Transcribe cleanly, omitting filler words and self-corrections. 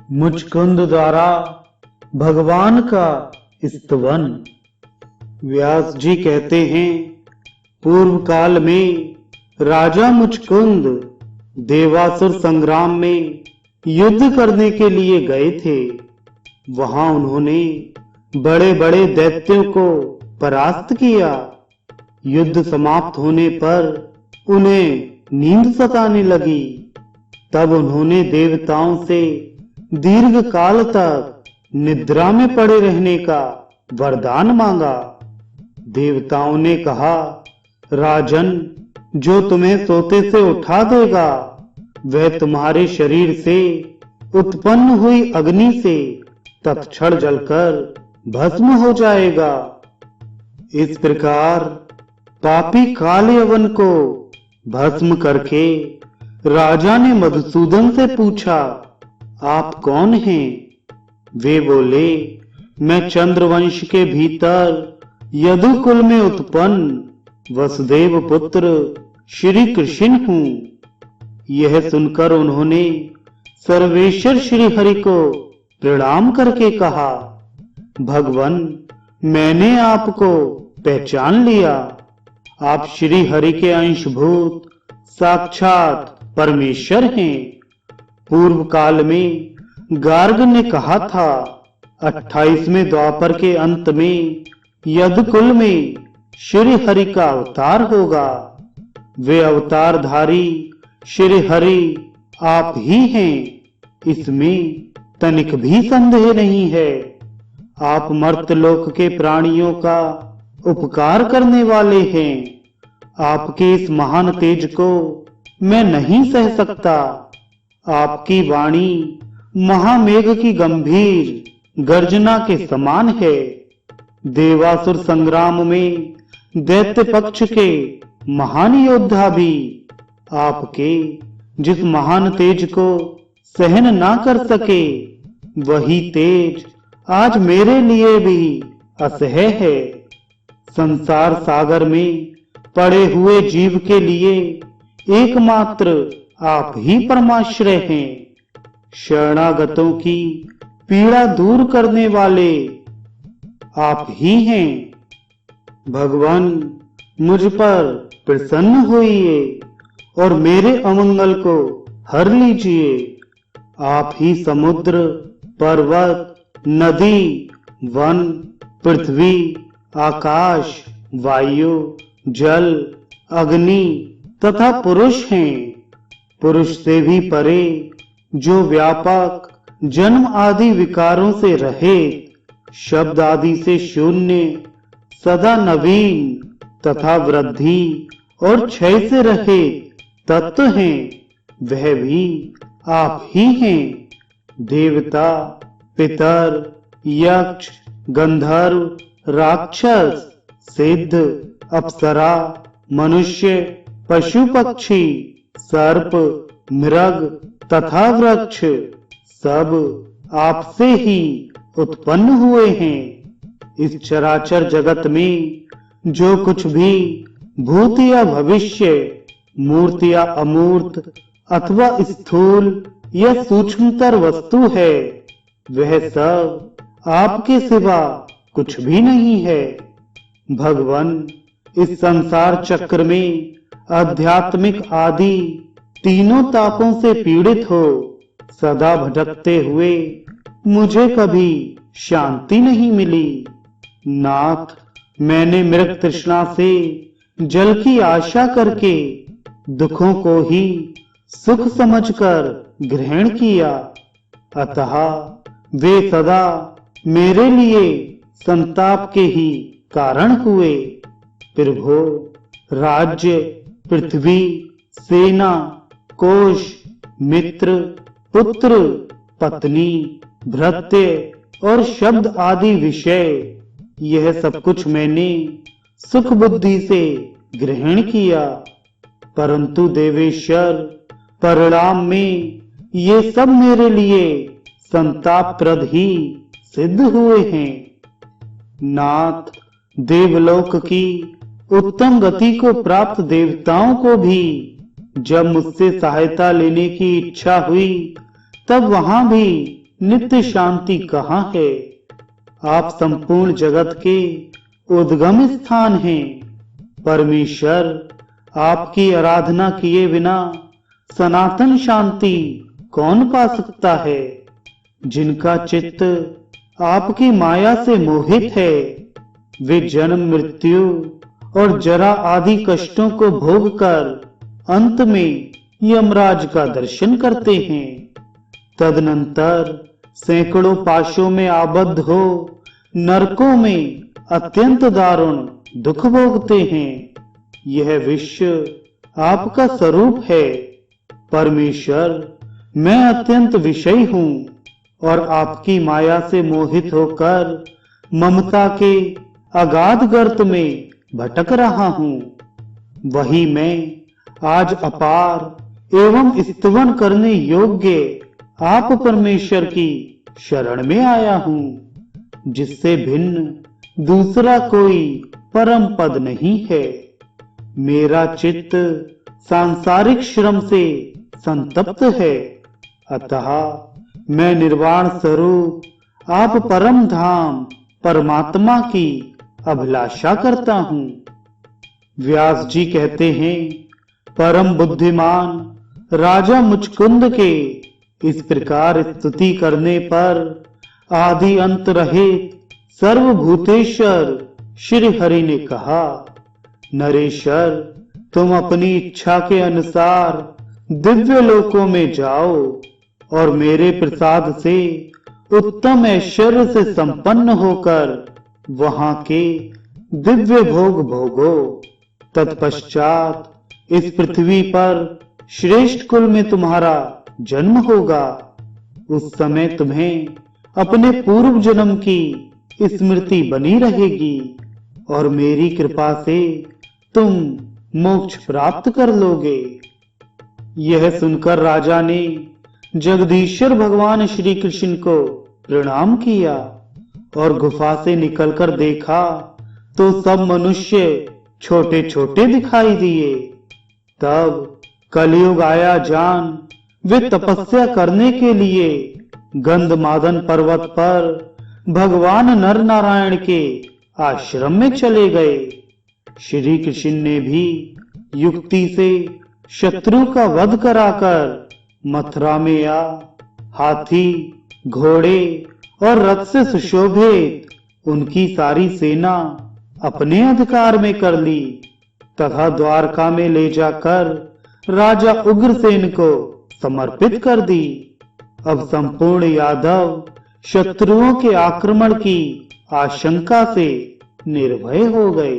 मुचकुंद द्वारा भगवान का स्तवन। व्यास जी कहते हैं, पूर्व काल में राजा मुचकुंद देवासुर संग्राम में युद्ध करने के लिए गए थे। वहां उन्होंने बड़े बड़े दैत्यों को परास्त किया। युद्ध समाप्त होने पर उन्हें नींद सताने लगी। तब उन्होंने देवताओं से दीर्घ काल तक निद्रा में पड़े रहने का वरदान मांगा। देवताओं ने कहा, राजन, जो तुम्हें सोते से उठा देगा वह तुम्हारे शरीर से उत्पन्न हुई अग्नि से तत्क्षण जलकर भस्म हो जाएगा। इस प्रकार पापी काल यवन को भस्म करके राजा ने मधुसूदन से पूछा, आप कौन हैं? वे बोले, मैं चंद्रवंश के भीतर यदुकुल में उत्पन्न वसुदेव पुत्र श्री कृष्ण हूँ। यह सुनकर उन्होंने सर्वेश्वर श्री हरि को प्रणाम करके कहा, भगवन, मैंने आपको पहचान लिया। आप श्री हरि के अंशभूत साक्षात परमेश्वर हैं। पूर्व काल में गार्ग ने कहा था, 28वें द्वापर के अंत में यदुकुल में श्री हरि का अवतार होगा। वे अवतारधारी श्री हरि आप ही हैं, इसमें तनिक भी संदेह नहीं है। आप मर्त्यलोक के प्राणियों का उपकार करने वाले हैं। आपके इस महान तेज को मैं नहीं सह सकता। आपकी वाणी महामेघ की गंभीर गर्जना के समान है। देवासुर संग्राम में दैत्य पक्ष के महान योद्धा भी आपके जिस महान तेज को सहन ना कर सके, वही तेज आज मेरे लिए भी असह्य है। संसार सागर में पड़े हुए जीव के लिए एकमात्र आप ही परमाश्रय हैं। शरणागतों की पीड़ा दूर करने वाले आप ही हैं। भगवान, मुझ पर प्रसन्न होइए और मेरे अमंगल को हर लीजिए। आप ही समुद्र, पर्वत, नदी, वन, पृथ्वी, आकाश, वायु, जल, अग्नि तथा पुरुष हैं। पुरुष से भी परे, जो व्यापक, जन्म आदि विकारों से रहित, शब्द आदि से शून्य, सदा नवीन तथा वृद्धि और क्षय से रहित तत्व हैं, वह भी आप ही हैं। देवता, पितर, यक्ष, गंधर्व, राक्षस, सिद्ध, अप्सरा, मनुष्य, पशु पक्षी, सर्प, मृग तथा वृक्ष सब आपसे ही उत्पन्न हुए हैं। इस चराचर जगत में जो कुछ भी भूत या भविष्य, मूर्त या अमूर्त अथवा स्थूल या सूक्ष्मतर वस्तु है, वह सब आपके सिवा कुछ भी नहीं है। भगवन, इस संसार चक्र में आध्यात्मिक आदि तीनों तापों से पीड़ित हो सदा भटकते हुए मुझे कभी शांति नहीं मिली। नाथ, मैंने मृग तृष्णा से जल की आशा करके दुखों को ही सुख समझकर ग्रहण किया, अतः वे सदा मेरे लिए संताप के ही कारण हुए। प्रभो, राज्य, पृथ्वी, सेना, कोश, मित्र, पुत्र, पत्नी, भृत्य और शब्द आदि विषय, यह सब कुछ मैंने सुख बुद्धि से ग्रहण किया, परंतु देवेश्वर, परिणाम में ये सब मेरे लिए संतापप्रद ही सिद्ध हुए हैं। नाथ, देवलोक की उत्तम गति को प्राप्त देवताओं को भी जब मुझसे सहायता लेने की इच्छा हुई, तब वहां भी नित्य शांति कहाँ है। आप संपूर्ण जगत के उद्गम स्थान हैं। परमेश्वर, आपकी आराधना किए बिना सनातन शांति कौन पा सकता है। जिनका चित्त आपकी माया से मोहित है, वे जन्म मृत्यु और जरा आदि कष्टों को भोगकर अंत में यमराज का दर्शन करते हैं। तदनंतर सैकड़ों पाशों में आबद्ध हो नरकों में अत्यंत दारुण दुख भोगते हैं। यह विश्व आपका स्वरूप है। परमेश्वर, मैं अत्यंत विषयी हूँ और आपकी माया से मोहित होकर ममता के अगाध गर्त में भटक रहा हूँ। वही मैं आज अपार एवं स्तवन करने योग्य आप परमेश्वर की शरण में आया हूँ, जिससे भिन्न दूसरा कोई परम पद नहीं है। मेरा चित्त सांसारिक श्रम से संतप्त है, अतः मैं निर्वाण स्वरूप आप परम धाम परमात्मा की अभिलाषा करता हूँ। व्यास जी कहते हैं, परम बुद्धिमान राजा मुचकुंद के इस प्रकार स्तुति करने पर आदि अंत रहित सर्वभूतेश्वर श्री हरि ने कहा, नरेश्वर, तुम अपनी इच्छा के अनुसार दिव्य लोकों में जाओ और मेरे प्रसाद से उत्तम ऐश्वर्य से संपन्न होकर वहां के दिव्य भोग भोगो। तत्पश्चात इस पृथ्वी पर श्रेष्ठ कुल में तुम्हारा जन्म होगा। उस समय तुम्हें अपने पूर्व जन्म की स्मृति बनी रहेगी और मेरी कृपा से तुम मोक्ष प्राप्त कर लोगे। यह सुनकर राजा ने जगदीश्वर भगवान श्री कृष्ण को प्रणाम किया और गुफा से निकलकर देखा तो सब मनुष्य छोटे छोटे दिखाई दिए। तब कलयुग आया जान वे तपस्या करने के लिए गंधमादन पर्वत पर भगवान नर नारायण के आश्रम में चले गए। श्री कृष्ण ने भी युक्ति से शत्रु का वध कराकर मथुरा में आ हाथी, घोड़े और रथ से सुशोभित उनकी सारी सेना अपने अधिकार में कर ली तथा द्वारका में ले जाकर राजा उग्रसेन को समर्पित कर दी। अब संपूर्ण यादव शत्रुओं के आक्रमण की आशंका से निर्भय हो गए।